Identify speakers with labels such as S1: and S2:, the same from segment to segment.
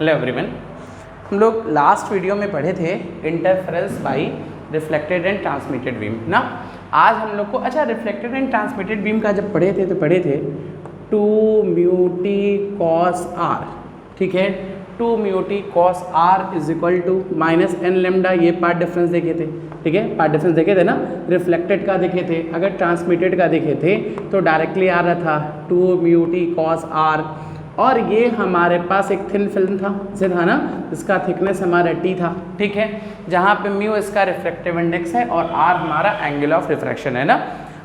S1: Hello everyone. हम लोग last video में पढ़े थे interference by reflected and transmitted beam ना। आज हम लोग को रिफ्लेक्टेड एंड ट्रांसमिटेड बीम का जब पढ़े थे 2 म्यू टी कॉस आर, ठीक है। 2 mu t cos r is equal to minus n lambda, ये पार्ट डिफरेंस देखे थे, ठीक है। पार्ट डिफरेंस देखे थे ना, रिफ्लेक्टेड का देखे थे। अगर ट्रांसमिटेड का देखे थे तो डायरेक्टली आ रहा था 2 म्यू टी कॉस आर, और ये हमारे पास एक थिन फिल्म था, इसे था ना, इसका थिकनेस हमारा टी था, ठीक है। जहाँ पे म्यू इसका रिफ्लेक्टिव इंडेक्स है और आर हमारा एंगल ऑफ रिफ्रैक्शन है ना।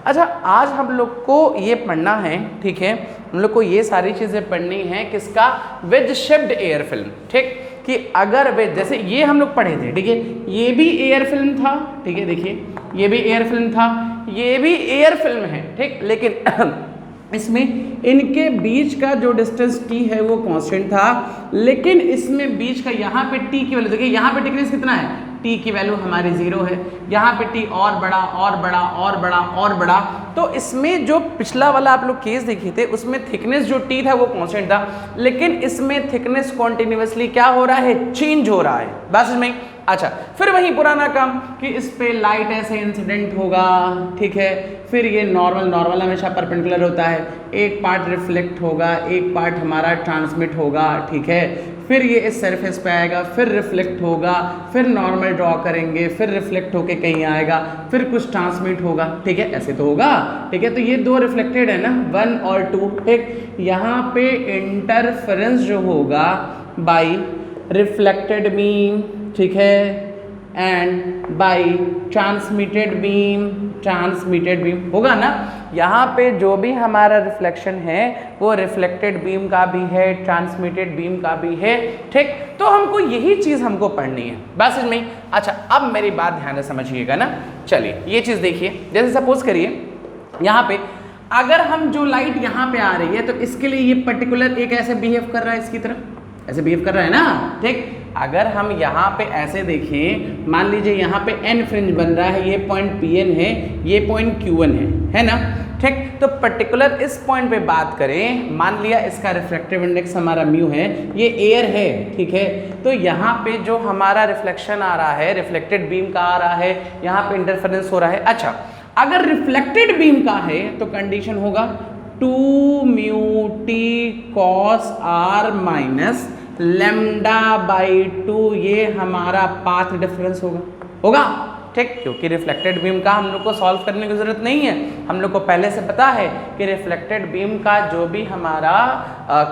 S1: अच्छा, आज हम लोग को ये पढ़ना है, ठीक है, हम लोग को ये सारी चीज़ें पढ़नी है किसका, वेज शेप्ड एयर फिल्म, ठीक। कि अगर वेज, जैसे ये हम लोग पढ़े थे, ठीक है, ये भी एयर फिल्म था, ठीक है, देखिए ये भी एयर फिल्म था, ये भी एयर फिल्म है, ठीक। लेकिन इसमें इनके बीच का जो डिस्टेंस टी है वो कांस्टेंट था, लेकिन इसमें बीच का यहाँ पे टी की वैल्यू देखिए, यहाँ पे थिकनेस कितना है, टी की वैल्यू हमारी 0 है, यहाँ पे टी और बड़ा और बड़ा और बड़ा और बड़ा। तो इसमें जो पिछला वाला आप लोग केस देखे थे उसमें थिकनेस जो टी था वो कांस्टेंट था, लेकिन इसमें थिकनेस कॉन्टिन्यूसली क्या हो रहा है, चेंज हो रहा है, बस इसमें। अच्छा, फिर वही पुराना काम कि इस पे लाइट ऐसे इंसिडेंट होगा, ठीक है। फिर ये नॉर्मल हमेशा परपेंडिकुलर होता है, एक पार्ट रिफ्लेक्ट होगा, एक पार्ट हमारा ट्रांसमिट होगा, ठीक है। फिर ये इस सरफेस पे आएगा, फिर रिफ्लेक्ट होगा, फिर नॉर्मल ड्रॉ करेंगे, फिर रिफ्लेक्ट होके कहीं आएगा, फिर कुछ ट्रांसमिट होगा, ठीक है, ऐसे तो होगा, ठीक है। तो ये दो रिफ्लेक्टेड है ना, 1 और 2, ठीक। यहाँ पे इंटरफेरेंस जो होगा बाई रिफ्लेक्टेड बीम, ठीक है, एंड बाई ट्रांसमिटेड बीम होगा ना। यहाँ पे जो भी हमारा रिफ्लेक्शन है वो रिफ्लेक्टेड बीम का भी है, ट्रांसमिटेड बीम का भी है, ठीक। तो हमको यही चीज़ हमको पढ़नी है, बस इसमें। अच्छा, अब मेरी बात ध्यान से समझिएगा ना। चलिए ये चीज़ देखिए, जैसे सपोज करिए यहाँ पे अगर हम जो लाइट यहाँ पे आ रही है तो इसके लिए ये पर्टिकुलर एक ऐसे बिहेव कर रहा है, इसकी तरह ऐसे बिहेव कर रहा है ना, ठीक। अगर हम यहाँ पे ऐसे देखें, मान लीजिए यहाँ पे एन फ्रिंज बन रहा है, ये पॉइंट Pn है, ये पॉइंट Qn है ना, ठीक। तो पर्टिकुलर इस पॉइंट पे बात करें, मान लिया इसका रिफ्लेक्टिव इंडेक्स हमारा म्यू है, ये एयर है, ठीक है। तो यहाँ पे जो हमारा रिफ्लेक्शन आ रहा है, रिफ्लेक्टेड बीम का आ रहा है, यहाँ पे इंटरफेरेंस हो रहा है। अच्छा, अगर रिफ्लेक्टेड बीम का है तो कंडीशन होगा 2 mu t cos r minus lambda by 2, ये हमारा पाथ डिफरेंस होगा, ठीक। क्योंकि रिफ्लेक्टेड बीम का हम लोग को सॉल्व करने की जरूरत नहीं है, हम लोग को पहले से पता है कि रिफ्लेक्टेड बीम का जो भी हमारा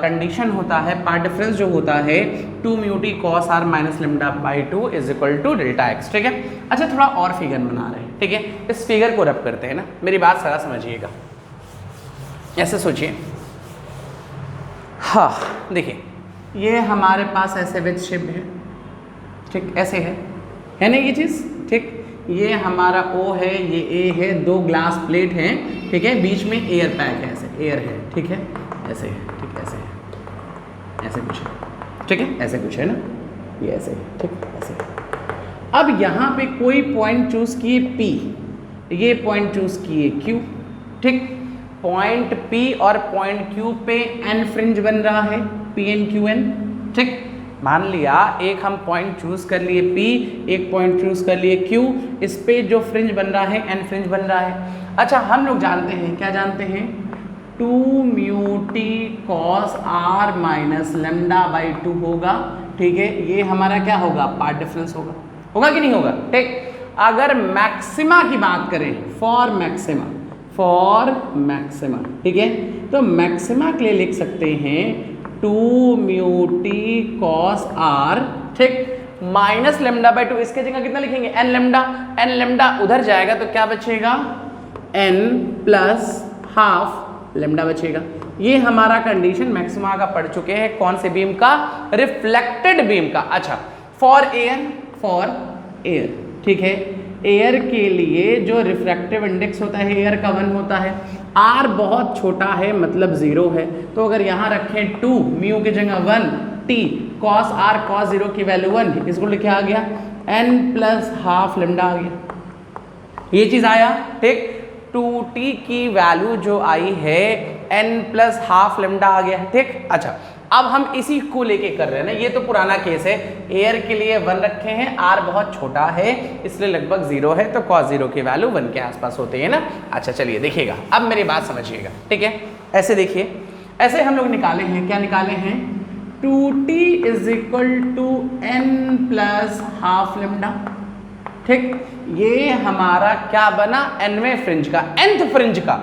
S1: कंडीशन होता है, पाथ डिफरेंस जो होता है 2 mu t cos r minus lambda by 2 is equal to delta x, ठीक है। अच्छा, थोड़ा और फिगर बना रहे हैं, ठीक है। इस फिगर को रब करते हैं ना, मेरी बात सारा समझिएगा, ऐसे सोचिए। हाँ देखिए, ये हमारे पास ऐसे वेज शेप है, ठीक, ऐसे है ना ये चीज़, ठीक। ये हमारा O है, ये A है, 2 ग्लास प्लेट हैं, ठीक है, बीच में एयर पैक है, ऐसे एयर है, ठीक है, ऐसे है, ठीक, ऐसे है, ऐसे कुछ है, ठीक है, ऐसे कुछ है ना, ये ऐसे है, ठीक, ऐसे है। अब यहाँ पे कोई पॉइंट चूज़ किए P, ये पॉइंट चूज़ किए Q, ठीक। पॉइंट P और पॉइंट Q पे N फ्रिंज बन रहा है, PNQN, ठीक। मान लिया एक हम पॉइंट चूज कर लिए P, एक पॉइंट चूज कर लिए Q, इस पे जो फ्रिंज बन रहा है N फ्रिंज बन रहा है। अच्छा, हम लोग जानते हैं, क्या जानते हैं, 2 mu t cos r minus lambda by 2 होगा, ठीक है। ये हमारा क्या होगा, पार्ट डिफरेंस होगा कि नहीं होगा, ठीक। अगर मैक्सिमा की बात करें, फॉर मैक्सिमा, ठीक है, तो मैक्सिमा के लिए लिख सकते हैं 2 म्यू टी कॉस आर, ठीक, माइनस लेमडा बाई 2, इसके जगह कितना लिखेंगे, एन लेमडा उधर जाएगा तो क्या बचेगा, n प्लस हाफ लेमडा बचेगा। ये हमारा कंडीशन मैक्सिमा का पढ़ चुके हैं, कौन से बीम का, रिफ्लेक्टेड बीम का। अच्छा, फॉर एयर, ठीक है, एयर के लिए जो रिफ्रैक्टिव इंडेक्स होता है एयर का 1 होता है, R बहुत छोटा है मतलब 0 है, तो अगर यहाँ रखें 2 म्यू की जगह 1 टी कॉस आर कॉस 0 की वैल्यू 1, इसको लिखे आ गया n प्लस हाफ लेमडा आ गया, ये चीज़ आया, ठीक। 2t की वैल्यू जो आई है n प्लस हाफ लेमडा आ गया है, ठीक। अच्छा, अब हम इसी को लेके कर रहे हैं ना, ये तो पुराना केस है, एयर के लिए 1 रखे हैं, आर बहुत छोटा है इसलिए लगभग 0 है, तो cos 0 की वैल्यू 1 के आसपास होती है ना। अच्छा चलिए देखिएगा, अब मेरी बात समझिएगा, ठीक है। ऐसे देखिए, ऐसे हम लोग निकाले हैं, क्या निकाले हैं, 2t is equal to n plus half lambda, ठीक। ये हमारा क्या बना, nवें फ्रिंज का, nth फ्रिंज का।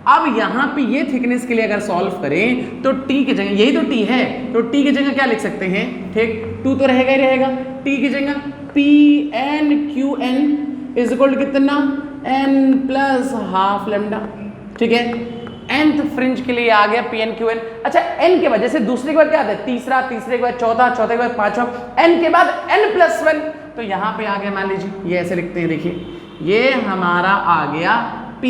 S1: अब यहाँ पे ये थिकनेस के लिए अगर सॉल्व करें तो t की जगह, यही तो t है, तो t की जगह क्या लिख सकते हैं, ठीक, 2 तो रहेगा ही रहेगा, t की जगह Pn Qn is equal to कितना, n प्लस हाफ लेमडा, ठीक है। nth फ्रिंज के लिए आ गया Pn Qn। अच्छा n के बाद, जैसे दूसरे के बाद क्या आता है, तीसरा, तीसरे के बाद चौथा, चौथे के बाद पांचवा, n के बाद n प्लस 1, तो यहाँ पे आ गया, मान लीजिए ये ऐसे लिखते हैं, देखिए ये हमारा आ गया P,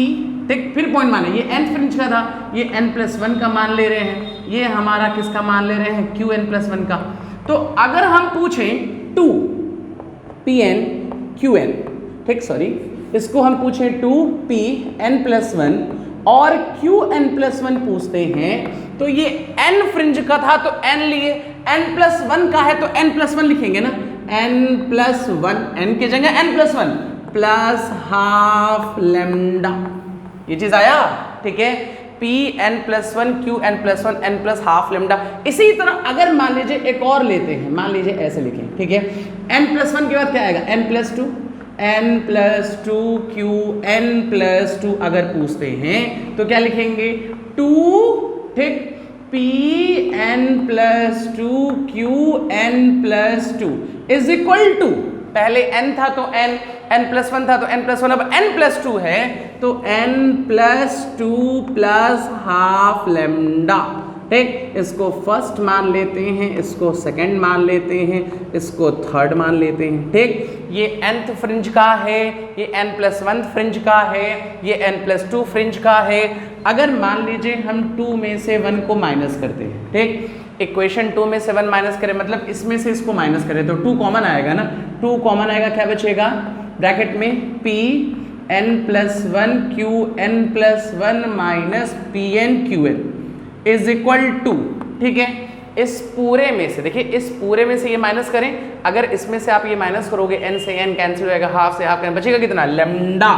S1: ठीक। फिर पॉइंट माने, ये nth फ्रिंज का था, ये n प्लस 1 का मान ले रहे हैं, ये हमारा किसका मान ले रहे हैं, Qn प्लस 1 का। तो अगर हम पूछें 2 Pn Qn, ठीक, सॉरी, इसको हम पूछें 2 Pn प्लस 1 और Qn प्लस 1 पूछते हैं, तो ये n फ्रिंज का था तो n लिए, n प्लस 1 का है तो n प्लस 1 लिखेंगे ना, n प्लस 1, n की जगह n plus 1 plus half lambda, ये चीज आया, ठीक है। Pn plus 1 Qn plus 1 n plus half lambda. इसी तरह अगर मान लीजिए एक और लेते हैं, मान लीजिए ऐसे लिखें, ठीक है, n प्लस 1 के बाद क्या आएगा, n plus 2, n plus 2 Qn plus 2 अगर पूछते हैं तो क्या लिखेंगे, 2, ठीक, Pn plus 2 Qn plus 2 is equal to, पहले n था तो n प्लस 1 था तो n प्लस 1, अब n प्लस 2 है तो n plus 2 plus half lambda, ठीक। इसको फर्स्ट मान लेते हैं, इसको सेकंड मान लेते हैं, इसको थर्ड मान लेते हैं, ठीक। ये nth फ्रिंज का है, ये n प्लस 1 फ्रिंज का है, ये n प्लस 2 फ्रिंज का है। अगर मान लीजिए हम 2 में से 1 को माइनस करते हैं, ठीक, इक्वेशन 2 में से 1 माइनस करें, मतलब इसमें से इसको माइनस करें तो 2 कॉमन आएगा ना, 2 कॉमन आएगा, क्या बचेगा, ब्रैकेट में Pn plus 1 Qn plus 1 minus Pn Qn is equal to, ठीक है। इस पूरे में से देखिए, इस पूरे में से ये माइनस करें, अगर इसमें से आप ये माइनस करोगे n से n कैंसिल हो जाएगा, हाफ से हाफ कैंसिल, बचेगा कितना, लेमडा,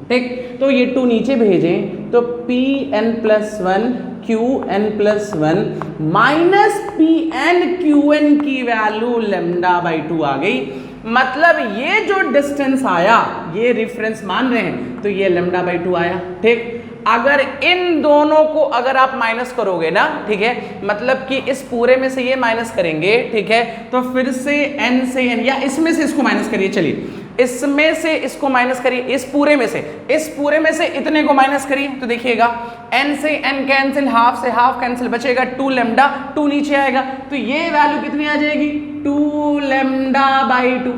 S1: ठीक। तो ये 2 नीचे भेजें तो Pn plus 1 Qn plus 1 minus Pn Qn की वैल्यू लेमडा बाई 2 आ गई। मतलब ये जो डिस्टेंस आया, ये रेफरेंस मान रहे हैं तो ये लेमडा बाई 2 आया, ठीक। अगर इन दोनों को अगर आप माइनस करोगे ना, ठीक है, मतलब कि इस पूरे में से ये माइनस करेंगे, ठीक है, तो फिर से n से n, या इसमें से इसको माइनस करिए, चलिए इसमें से इसको माइनस करिए, इस पूरे में से, इस पूरे में से इतने को माइनस करिए, तो देखिएगा n से n कैंसिल, हाफ से हाफ कैंसिल, बचेगा 2 लेमडा, 2 नीचे आएगा तो ये वैल्यू कितनी आ जाएगी, 2 लेमडा बाई 2।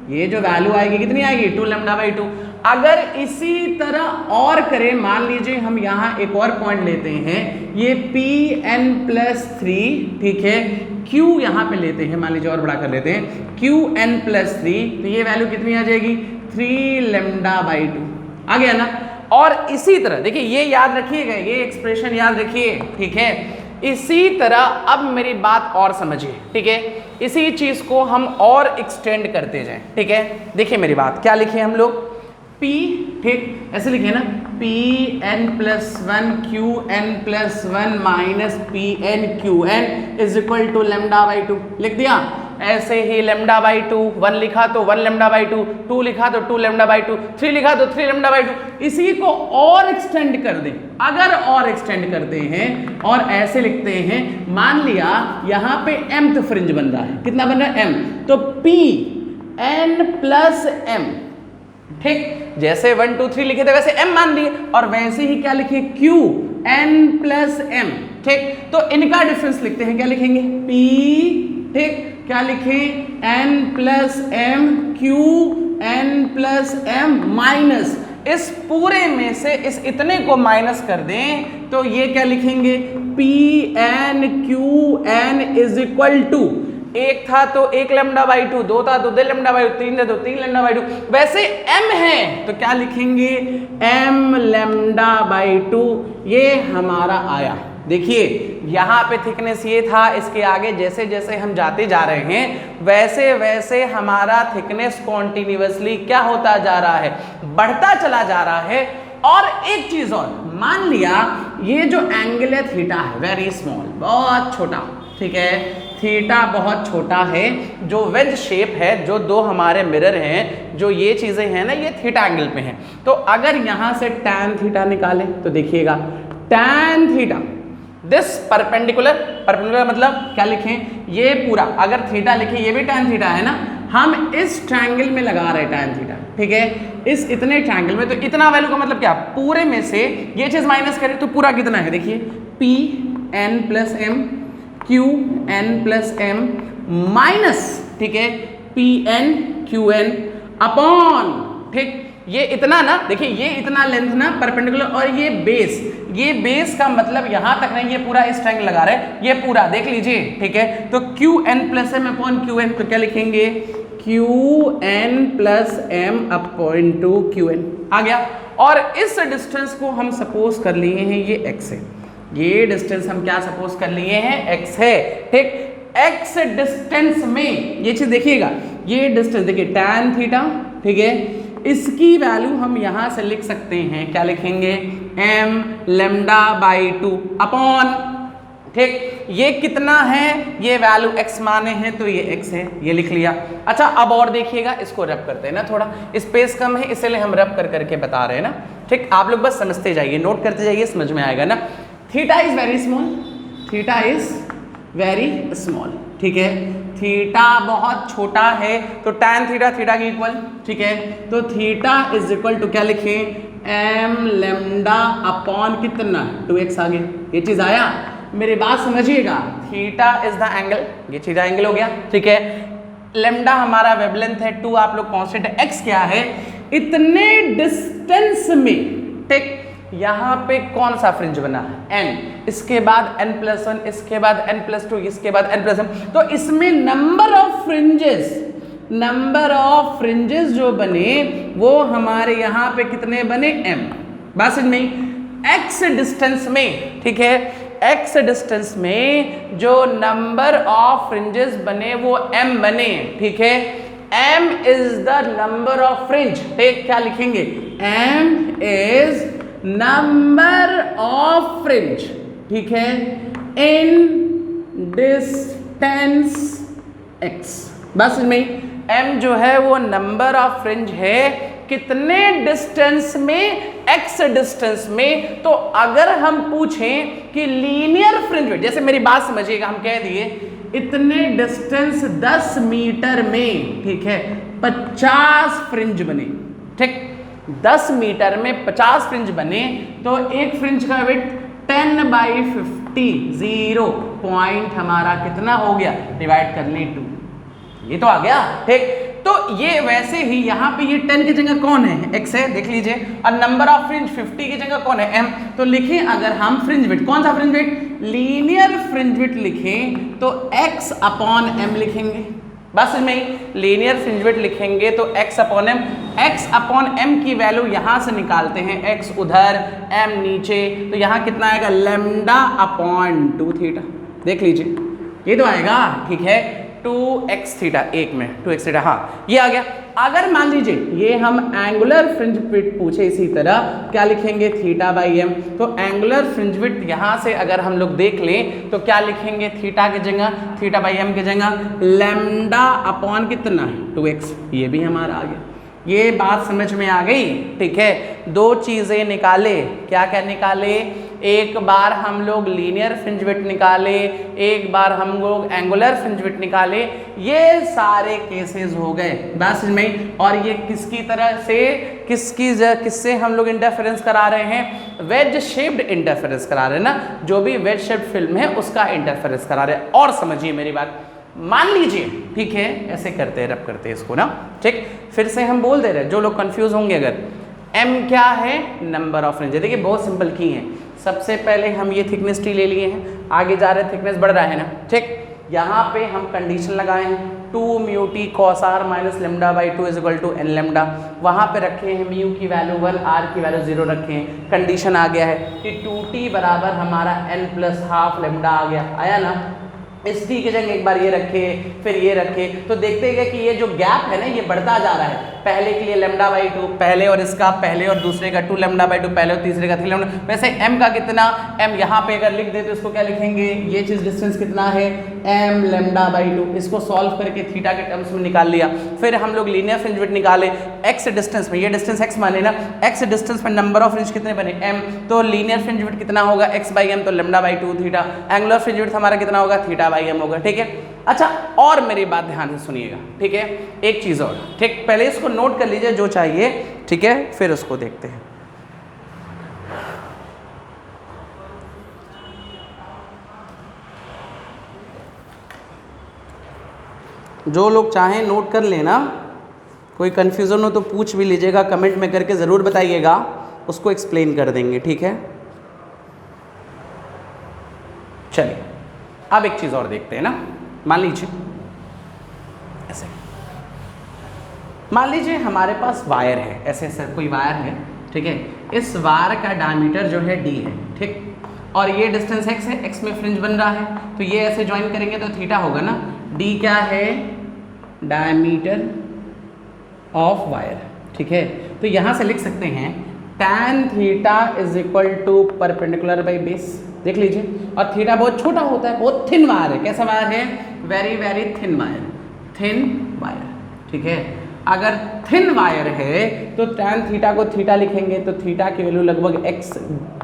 S1: ये जो वैल्यू आएगी कितनी आएगी, 2 लेमडा बाई 2। अगर इसी तरह और करें, मान लीजिए हम यहाँ एक और पॉइंट लेते हैं, ये Pn प्लस 3, ठीक है, Q यहाँ पे लेते हैं, मान लीजिए और बड़ा कर लेते हैं, Qn प्लस 3, तो ये वैल्यू कितनी आ जाएगी, 3 लेमडा बाई 2, आ गया ना। और इसी तरह देखिए, ये याद रखिएगा, ये एक्सप्रेशन याद रखिए, ठीक है। इसी तरह अब मेरी बात और समझिए, ठीक है, इसी चीज को हम और एक्सटेंड करते जाएं, ठीक है। देखिए मेरी बात, क्या लिखे हम लोग, P, ठीक, ऐसे लिखे ना, Pn plus 1 Qn plus 1 minus Pn Qn is equal to lambda by 2, लिख दिया। ऐसे ही लेमडा बाई 2, 1 लिखा तो 1 लेमडा बाई 2, 2 लिखा तो 2 लेमडा बाई 2, 3 लिखा तो 3 लेमडा बाई 2। इसी को और एक्सटेंड कर दें, अगर और एक्सटेंड करते हैं और ऐसे लिखते हैं, मान लिया यहाँ पे mth फ्रिंज बन रहा है, कितना बन रहा है, m, तो Pn प्लस m, ठीक, जैसे 1 2 3 लिखे थे वैसे m मान लिए, और वैसे ही क्या लिखे, Qn प्लस m, ठीक। तो इनका डिफरेंस लिखते हैं, क्या लिखेंगे, P, ठीक, क्या लिखें, n plus m Qn plus m minus, इस पूरे में से इस इतने को माइनस कर दें तो ये क्या लिखेंगे, Pn Qn is equal to, एक था तो 1 लेमडा बाई 2, 2 था तो 2 लेमडा बाई 2, 3 था तो 3 लेमडा बाई 2, वैसे m है तो क्या लिखेंगे, m लेमडा बाई 2, ये हमारा आया, देखिए यहाँ पे थिकनेस ये था, इसके आगे जैसे जैसे हम जाते जा रहे हैं वैसे वैसे हमारा थिकनेस कॉन्टिन्यूअसली क्या होता जा रहा है, बढ़ता चला जा रहा है। और एक चीज और, मान लिया ये जो एंगल है थीटा है वेरी स्मॉल, बहुत छोटा, ठीक है, थीटा बहुत छोटा है, जो वेज शेप है, जो दो हमारे मिरर हैं, जो ये चीजें हैं ना, ये थीटा एंगल पे हैं। तो अगर यहां से tan थीटा निकालें तो देखिएगा tan थीटा दिस परपेंडिकुलर मतलब क्या लिखें, ये पूरा, अगर थीटा लिखें ये भी tan थीटा है ना, हम इस ट्रायंगल में लगा रहे tan थीटा, ठीक है, इस इतने ट्रायंगल में, तो इतना वैल्यू का मतलब क्या, पूरे में से ये चीज माइनस करें तो पूरा कितना है, देखिए p n plus m q N plus m minus, ठीक है, p n q n upon, ठीक, ये इतना ना, देखिए ये इतना लेंथ ना परपेंडिकुलर, और ये बेस का मतलब यहां तक नहीं, ये पूरा इस ट्रायंगल लगा रहे हैं, ये पूरा देख लीजिए, ठीक है। तो Q N plus M upon Q N, तो क्या लिखेंगे, Q N plus M upon two Q N आ गया। और इस डिस्टेंस को हम सपोज कर लिए हैं ये एक्स है, ये डिस्टेंस हम क्या सपोज कर लिए हैं, एक्स है, ठीक। एक्स डिस्टेंस में ये चीज देखिएगा, ये डिस्टेंस देखिए tan थीटा, ठीक है, इसकी वैल्यू हम यहां से लिख सकते हैं, क्या लिखेंगे, m लैम्डा बाई 2 अपॉन, ठीक, ये कितना है, ये वैल्यू x माने हैं तो ये x है, ये लिख लिया। अच्छा अब और देखिएगा, इसको रब करते हैं ना, थोड़ा स्पेस कम है इसलिए हम रब कर करके बता रहे हैं ना, ठीक, आप लोग बस समझते जाइए, नोट करते जाइए, समझ में आएगा ना। Theta is very small, theta is very small, ठीक है, थीटा बहुत छोटा है, तो tan थीटा थीटा के इक्वल, ठीक है, तो थीटा इज इक्वल टू क्या लिखें, m लैम्डा अपॉन कितना 2x आ गया, ये चीज आया, मेरी बात समझिएगा, थीटा इज द एंगल, ये थीटा एंगल हो गया, ठीक है, लैम्डा हमारा वेवलेंथ है 2, आप लोग कांस्टेंट है, x क्या है, इतने डिस्टेंस में, ठीक, यहाँ पे कौन सा फ्रिंज बना है, n, इसके बाद n+1, इसके बाद n+2, इसके बाद n+1, तो इसमें नंबर ऑफ फ्रिंजेस जो बने वो हमारे यहाँ पे कितने बने, m, बस नहीं, x डिस्टेंस में, ठीक है, x डिस्टेंस में जो नंबर ऑफ फ्रिंजेस बने वो m बने, ठीक है, m is the number of fringe, ठीक, क्या लिखेंगे, m is number of fringe, ठीक है, इन डिस्टेंस x, बस में m जो है वो नंबर ऑफ फ्रिंज है, कितने डिस्टेंस में, x डिस्टेंस में। तो अगर हम पूछें कि लीनियर फ्रिंज विड्थ, जैसे मेरी बात समझिएगा, हम कह दिए इतने डिस्टेंस 10 मीटर में, ठीक है, 50 फ्रिंज बने, ठीक, 10 मीटर में 50 फ्रिंज बने, तो एक फ्रिंज का विड्थ 10/50, 0 पॉइंट हमारा कितना हो गया, डिवाइड करने 2, ये तो आ गया, ठीक। तो ये वैसे ही यहाँ पे ये 10 की जगह कौन है, x है, देख लीजिए, और नंबर ऑफ फ्रिंज 50 की जगह कौन है, m, तो लिखें अगर हम फ्रिंज विड्थ, कौन सा fringe width, linear fringe width लिखें तो x अपॉन m लिखेंगे, बस में लीनियर फ्रिंज विड्थ लिखेंगे तो x अपॉन m की वैल्यू यहाँ से निकालते हैं, x उधर m नीचे, तो यहाँ कितना आएगा, लैम्डा अपॉन 2 थीटा, देख लीजिए ये तो आएगा, ठीक है, 2x थीटा, एक में 2x थीटा, हाँ ये आ गया। अगर मान लीजिए ये हम एंगुलर फ्रिंज विड्थ पूछे इसी तरह, क्या लिखेंगे, थीटा बाई m, तो एंगुलर फ्रिंज विड्थ यहाँ से अगर हम लोग देख लें तो क्या लिखेंगे, थीटा की जगह, थीटा बाई m की जगह लैम्डा अपॉन कितना है 2x, ये भी हमारा आ गया, ये बात समझ में आ गई, ठीक है। दो चीजें निकाले, क्या क्या निकाले, एक बार हम लोग लीनियर फ्रिंज विड्थ निकाले, एक बार हम लोग एंगुलर फ्रिंज विड्थ निकाले, ये सारे केसेस हो गए बस में। और ये किसकी तरह से, किससे हम लोग इंटरफेरेंस करा रहे हैं, वेज शेप्ड इंटरफेरेंस करा रहे हैं ना, जो भी वेज शेप्ड फिल्म है उसका इंटरफेरेंस करा रहे हैं। और समझिए मेरी बात, मान लीजिए, ठीक है, ऐसे करते हैं, रब करते हैं इसको ना, ठीक, फिर से हम बोल दे रहे हैं, जो लोग कंफ्यूज होंगे, अगर m क्या है, नंबर ऑफ फ्रिंज, देखिए बहुत सिंपल की है, सबसे पहले हम ये थिकनेस t ले लिए हैं, आगे जा रहे थिकनेस बढ़ रहा है ना, ठीक, यहाँ पे हम कंडीशन लगाए हैं 2 mu t cos r minus lambda by 2 is equal to n lambda. वहाँ पे रखे हैं म्यू की वैल्यू 1, आर की वैल्यू 0 रखे हैं। कंडीशन आ गया है कि 2t बराबर हमारा n प्लस हाफ लेमडा आ गया, आया ना। इस टी की जगह एक बार ये रखे, फिर ये रखे, तो देखते हैं कि ये जो गैप है ना ये बढ़ता जा रहा है। पहले के लिए लेमडा बाई 2, पहले और इसका, पहले और दूसरे का 2 लेमडा बाई 2, पहले और तीसरे का 3 लेमडा। वैसे m का कितना, m यहाँ पे अगर लिख दे तो इसको क्या लिखेंगे, ये चीज़ डिस्टेंस कितना है m लेमडा बाई 2। इसको सॉल्व करके थीटा के टर्म्स में निकाल लिया। फिर हम लोग लीनियर फ्रिंज विड्थ निकाले x डिस्टेंस में, ये डिस्टेंस x माने ना, x डिस्टेंस में नंबर ऑफ फ्रिंज कितने बने m, तो लीनियर फ्रिंज विड्थ कितना होगा x बाई m, तो lambda by 2 theta. Angular fringe width हमारा कितना होगा, थीटा बाई m होगा, ठीक है। अच्छा, और मेरी बात ध्यान से सुनिएगा, ठीक है। एक चीज़ और, ठीक, पहले इसको नोट कर लीजिए जो चाहिए, ठीक है, फिर उसको देखते हैं। जो लोग चाहें नोट कर लेना, कोई कन्फ्यूज़न हो तो पूछ भी लीजिएगा, कमेंट में करके ज़रूर बताइएगा, उसको एक्सप्लेन कर देंगे, ठीक है। चलिए अब एक चीज़ और देखते हैं ना। मान लीजिए ऐसे, मान लीजिए हमारे पास वायर है, ऐसे ऐसे कोई वायर है, ठीक है। इस वायर का डायमीटर जो है d है, ठीक, और ये डिस्टेंस x है, x में फ्रिंज बन रहा है, तो ये ऐसे ज्वाइन करेंगे तो थीटा होगा ना। d क्या है, डायमीटर ऑफ वायर, ठीक है। तो यहाँ से लिख सकते हैं tan theta is equal to perpendicular by base, देख लीजिए। और थीटा बहुत छोटा होता है, बहुत थिन वायर है, कैसा वायर है, very very thin wire, thin wire, ठीक है। अगर थिन वायर है तो tan थीटा को थीटा लिखेंगे तो थीटा की वैल्यू लगभग x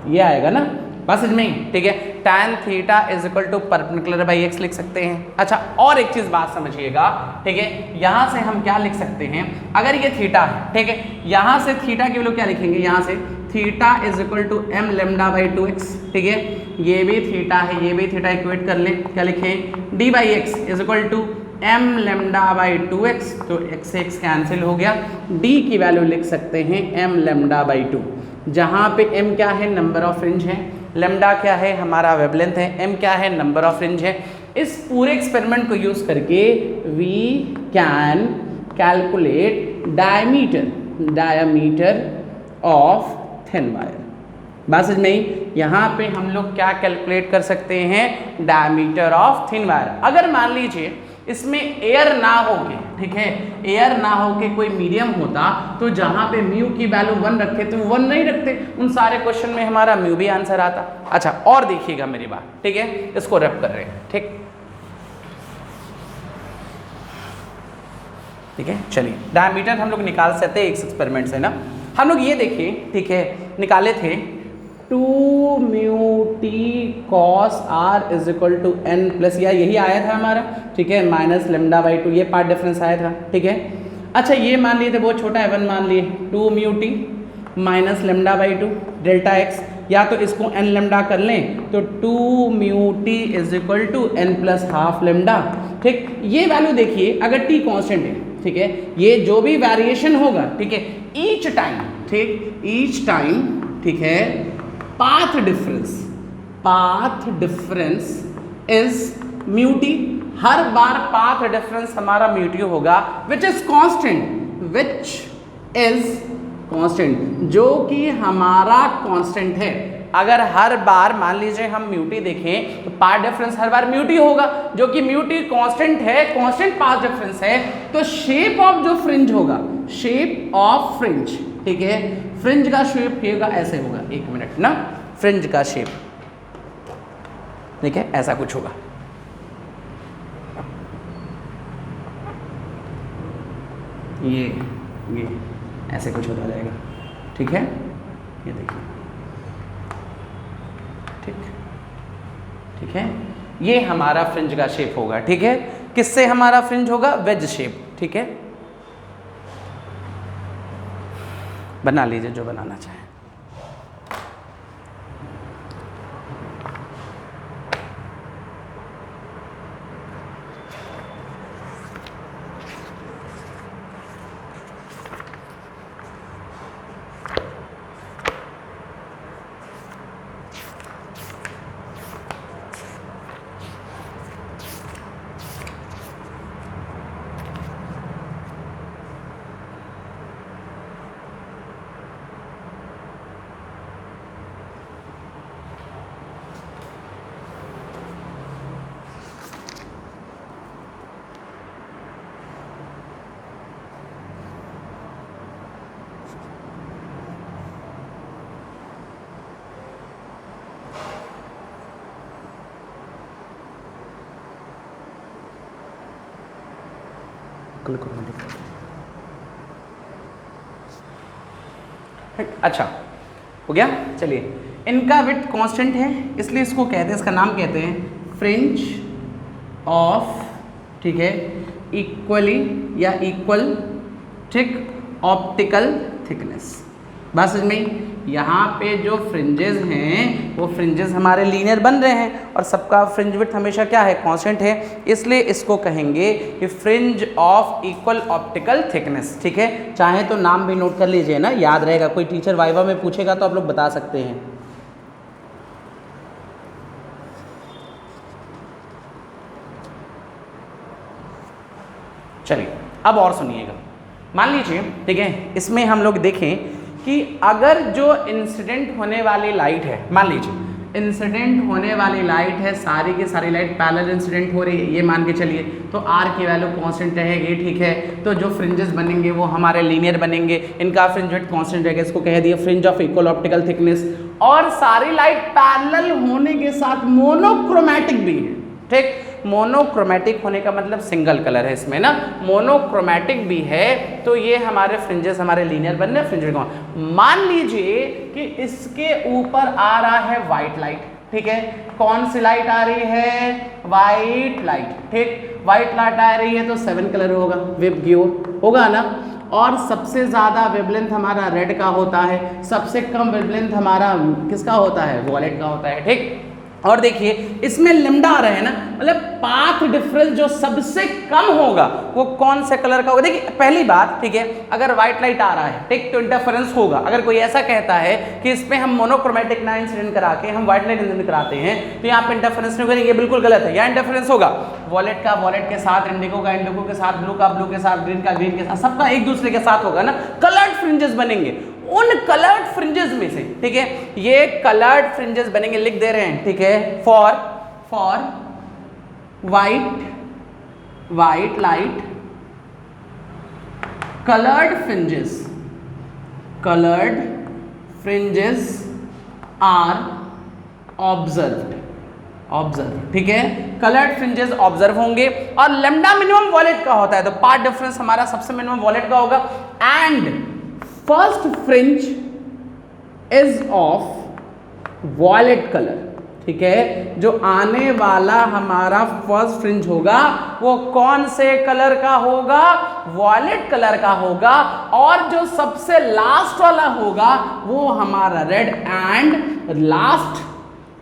S1: ये आएगा ना, बस समझ में, ठीक है। tan theta is equal to perpendicular by x लिख सकते हैं। अच्छा, और एक चीज़ बात समझिएगा, ठीक है। यहाँ से हम क्या लिख सकते हैं, अगर ये थीटा है, ठीक है, यहाँ से थीटा की वैल्यू क्या लिखेंगे, यहाँ से theta is equal to m lambda by 2x, ठीक है। ये भी थीटा है, ये भी थीटा, इक्वेट कर लें, क्या लिखें, d by x is equal to m lambda by 2x, तो x से x कैंसिल हो गया। d की वैल्यू लिख सकते हैं m लेमडा बाई 2, जहाँ पे m क्या है, नंबर ऑफ फ्रिंज है, लेमडा क्या है, हमारा वेवलेंथ है, m क्या है, नंबर ऑफ फ्रिंज है। इस पूरे एक्सपेरिमेंट को यूज़ करके we can calculate diameter of thin wire. बात समझ में आई? यहाँ पे हम लोग क्या कैलकुलेट कर सकते हैं, डायमीटर ऑफ थिन वायर। अगर मान लीजिए इसमें एयर ना होके, ठीक है, एयर ना होके कोई मीडियम होता तो जहाँ पे म्यू की वैल्यू 1 रखे तो 1 नहीं रखते, उन सारे क्वेश्चन में हमारा म्यू भी आंसर आता। अच्छा, और देखिएगा मेरी बात, ठीक है, इसको रैप कर रहे हैं, ठीक, ठीक है। चलिए, डायमीटर हम लोग निकाल सकते हैं एक एक्सपेरिमेंट से ना। हम लोग ये देखिए, ठीक है, निकाले थे 2 mu t cos r is equal to n plus, या यही आया था हमारा, ठीक है, माइनस लेमडा बाई 2, ये पार्ट डिफरेंस आया था, ठीक है। अच्छा, ये मान लिए थे बहुत छोटा है, 1 मान लिए, 2 mu t minus lambda by 2 delta x, या तो इसको एन लेमडा कर लें तो 2 mu t is equal to n plus half lambda, ठीक। ये वैल्यू देखिए, अगर टी कांस्टेंट है, ठीक है, ये जो भी वेरिएशन होगा, ठीक है, ईच टाइम, ठीक, ईच टाइम, ठीक है, path difference is mu T, her bar path difference हमारा म्यू टी होगा, विच इज कांस्टेंट, जो कि हमारा कांस्टेंट है। अगर हर बार मान लीजिए हम म्यू टी देखें तो पाथ डिफरेंस हर बार म्यू टी होगा, जो कि म्यू टी कांस्टेंट है, कांस्टेंट पाथ डिफरेंस है, तो शेप ऑफ जो फ्रिंज होगा, शेप ऑफ फ्रिंज, ठीक है, फ्रिंज का शेप होगा ऐसे होगा, एक मिनट ना, फ्रिंज का शेप, ठीक है, ऐसा कुछ होगा, ये ऐसे कुछ होता जाएगा, ठीक है, ये देखिए, ठीक है, ये हमारा फ्रिंज का शेप होगा, ठीक है। किससे हमारा फ्रिंज होगा, वेज शेप, ठीक है, बना लीजिए जो बनाना चाहे। अच्छा हो गया। चलिए, इनका विड्थ कांस्टेंट है इसलिए इसको कहते हैं, इसका नाम कहते हैं फ्रिंज ऑफ, ठीक है, इक्वली या इक्वल थिक ऑप्टिकल थिकनेस। बस इसमें यहाँ पे जो फ्रिंजेस हैं वो फ्रिंजेस हमारे लीनियर बन रहे हैं और सबका फ्रिंज विड्थ हमेशा क्या है, कांस्टेंट है, इसलिए इसको कहेंगे कि fringe of equal optical thickness. ठीक है, चाहे तो नाम भी नोट कर लीजिए ना, याद रहेगा, कोई टीचर वाइवा में पूछेगा तो आप लोग बता सकते हैं। चलिए अब और सुनिएगा, मान लीजिए, ठीक है, इसमें हम लोग देखें कि अगर जो इंसिडेंट होने वाली लाइट है, मान लीजिए इंसिडेंट होने वाली लाइट है, सारी की सारी लाइट पैरेलल इंसिडेंट हो रही है, ये मान के चलिए, तो आर की वैल्यू कांस्टेंट रहेगी। ठीक है, तो जो फ्रिंजेस बनेंगे वो हमारे लीनियर बनेंगे, इनका फ्रिंज विड्थ कांस्टेंट रहेगा, इसको कह दिया fringe of equal optical thickness. और सारी लाइट पैरेलल होने के साथ मोनोक्रोमैटिक भी है। ठीक, मोनोक्रोमैटिक होने का मतलब सिंगल कलर है इसमें ना, मोनोक्रोमैटिक भी है, तो ये हमारे फ्रिंजेस हमारे लीनियर बन रहे हैं। फ्रिंजेस मान लीजिए कि इसके ऊपर आ रहा है व्हाइट लाइट। ठीक है, कौन सी लाइट आ रही है, व्हाइट लाइट। ठीक, व्हाइट लाइट आ रही है तो 7 कलर होगा, विब ग्योर होगा ना। और सबसे ज्यादा वेवलेंथ हमारा रेड का होता है, सबसे कम वेवलेंथ हमारा किसका होता है, वॉलेट का होता है। ठीक, और देखिए इसमें लिम्डा आ रहे हैं ना, मतलब पाथ डिफरेंस जो सबसे कम होगा वो कौन से कलर का होगा। देखिए पहली बात, ठीक है, अगर व्हाइट लाइट आ रहा है, ठीक, तो इंटरफेरेंस होगा। अगर कोई ऐसा कहता है कि इसमें हम मोनोक्रोमैटिक ना इंसिडेंट करा के हम व्हाइट लाइट इंसिडेंट कराते हैं तो यहाँ पे इंटरफेरेंस नहीं करेंगे, बिल्कुल गलत है। यहाँ इंटरफेरेंस होगा, वॉलेट का वॉलेट के साथ, इंडिगो का इंडिगो के साथ, ब्लू का ब्लू के साथ, ग्रीन का ग्रीन के साथ, सबका एक दूसरे के साथ होगा ना, कलर्ड फ्रिंजेस बनेंगे। उन कलर्ड फ्रिंजेस में से, ठीक है, ये कलर्ड फ्रिंजेस बनेंगे, लिख दे रहे हैं, ठीक है, for white light coloured fringes are observe. ठीक है, कलर्ड फ्रिंजेस ऑब्जर्व होंगे और लैम्डा मिनिमम वॉलेट का होता है, तो पाथ डिफरेंस हमारा सबसे मिनिमम वॉलेट का होगा। And first fringe is of violet colour. ठीक है, जो आने वाला हमारा फर्स्ट फ्रिंज होगा वो कौन से कलर का होगा, वॉलेट कलर का होगा। और जो सबसे लास्ट वाला होगा वो हमारा red. And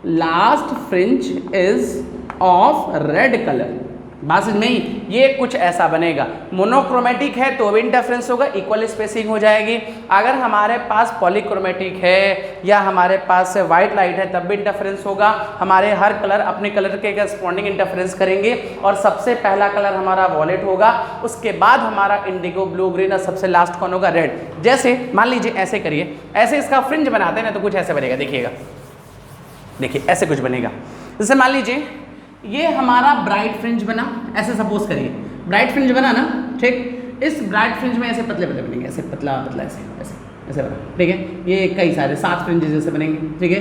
S1: last fringe is of red colour. बात समझ में, ये कुछ ऐसा बनेगा। मोनोक्रोमेटिक है तो भी इंटरफेरेंस होगा, इक्वल स्पेसिंग हो जाएगी। अगर हमारे पास पॉलीक्रोमेटिक है या हमारे पास व्हाइट लाइट है तब भी इंटरफेरेंस होगा। हमारे हर कलर अपने कलर के करस्पॉन्डिंग इंटरफेरेंस करेंगे और सबसे पहला कलर हमारा वॉलेट होगा, उसके बाद हमारा इंडिगो, ब्लू, ग्रीन और सबसे लास्ट कौन होगा, रेड। जैसे मान लीजिए ऐसे करिए, ऐसे इसका फ्रिंज बनाते हैं ना तो कुछ ऐसे बनेगा, देखिएगा, देखिए ऐसे कुछ बनेगा। जैसे मान लीजिए ये हमारा ब्राइट फ्रिंज बना, ऐसे सपोज करिए ब्राइट फ्रिंज बना ना, ठीक, इस ब्राइट फ्रिंज में ऐसे पतले पतले बनेंगे, ऐसे पतला पतला ऐसे ऐसे ऐसे बना। ठीक है, ये कई सारे 7 फ्रिंजेस जैसे बनेंगे। ठीक है,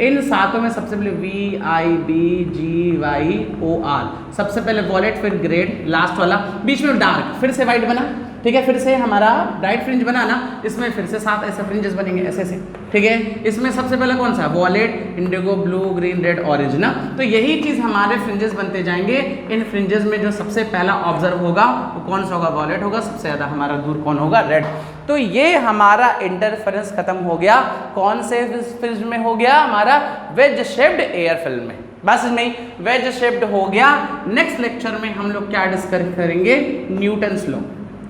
S1: इन 7 में सबसे पहले VIBGYOR, सबसे पहले वॉलेट, फिर ग्रेड, लास्ट वाला, बीच में डार्क, फिर से व्हाइट बना। ठीक है, फिर से हमारा ब्राइट फ्रिंज बना ना, इसमें फिर से 7 ऐसे फ्रिंजेस बनेंगे, ऐसे ऐसे। ठीक है, इसमें सबसे पहले कौन सा, wallet, Indigo, blue, green, red, orange ना। तो यही चीज़ हमारे फ्रिंजेस बनते जाएंगे। इन फ्रिंजेस में जो सबसे पहला ऑब्जर्व होगा वो कौन सा होगा, वॉलेट होगा, सबसे ज़्यादा हमारा दूर कौन होगा, रेड। तो ये हमारा इंटरफेरेंस खत्म हो गया, कौन से फ्रिंज में हो गया, हमारा वेज शेप्ड एयर फिल्म में। बस में वेज शेप्ड हो गया। नेक्स्ट लेक्चर में हम लोग क्या डिस्कस करेंगे, न्यूटन्स लॉ।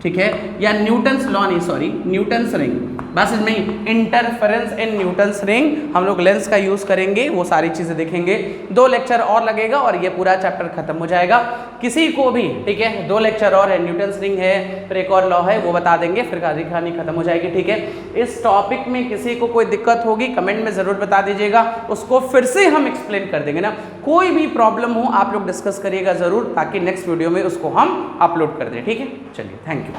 S1: ठीक है, या न्यूटन्स लॉ नहीं, सॉरी, न्यूटन्स रिंग। बस इसमें इंटरफेरेंस इन न्यूटन्स रिंग, हम लोग लेंस का यूज करेंगे, वो सारी चीजें देखेंगे। 2 लेक्चर और लगेगा और ये पूरा चैप्टर खत्म हो जाएगा। किसी को भी, ठीक है, 2 लेक्चर और है, न्यूटन्स रिंग है, फिर एक और लॉ है, वो बता देंगे, फिर कहानी खत्म हो जाएगी। ठीक है, इस टॉपिक में किसी को कोई दिक्कत होगी कमेंट में जरूर बता दीजिएगा, उसको फिर से हम एक्सप्लेन कर देंगे ना। कोई भी प्रॉब्लम हो आप लोग डिस्कस करिएगा जरूर, ताकि नेक्स्ट वीडियो में उसको हम अपलोड कर दें। ठीक है, चलिए, थैंक यू।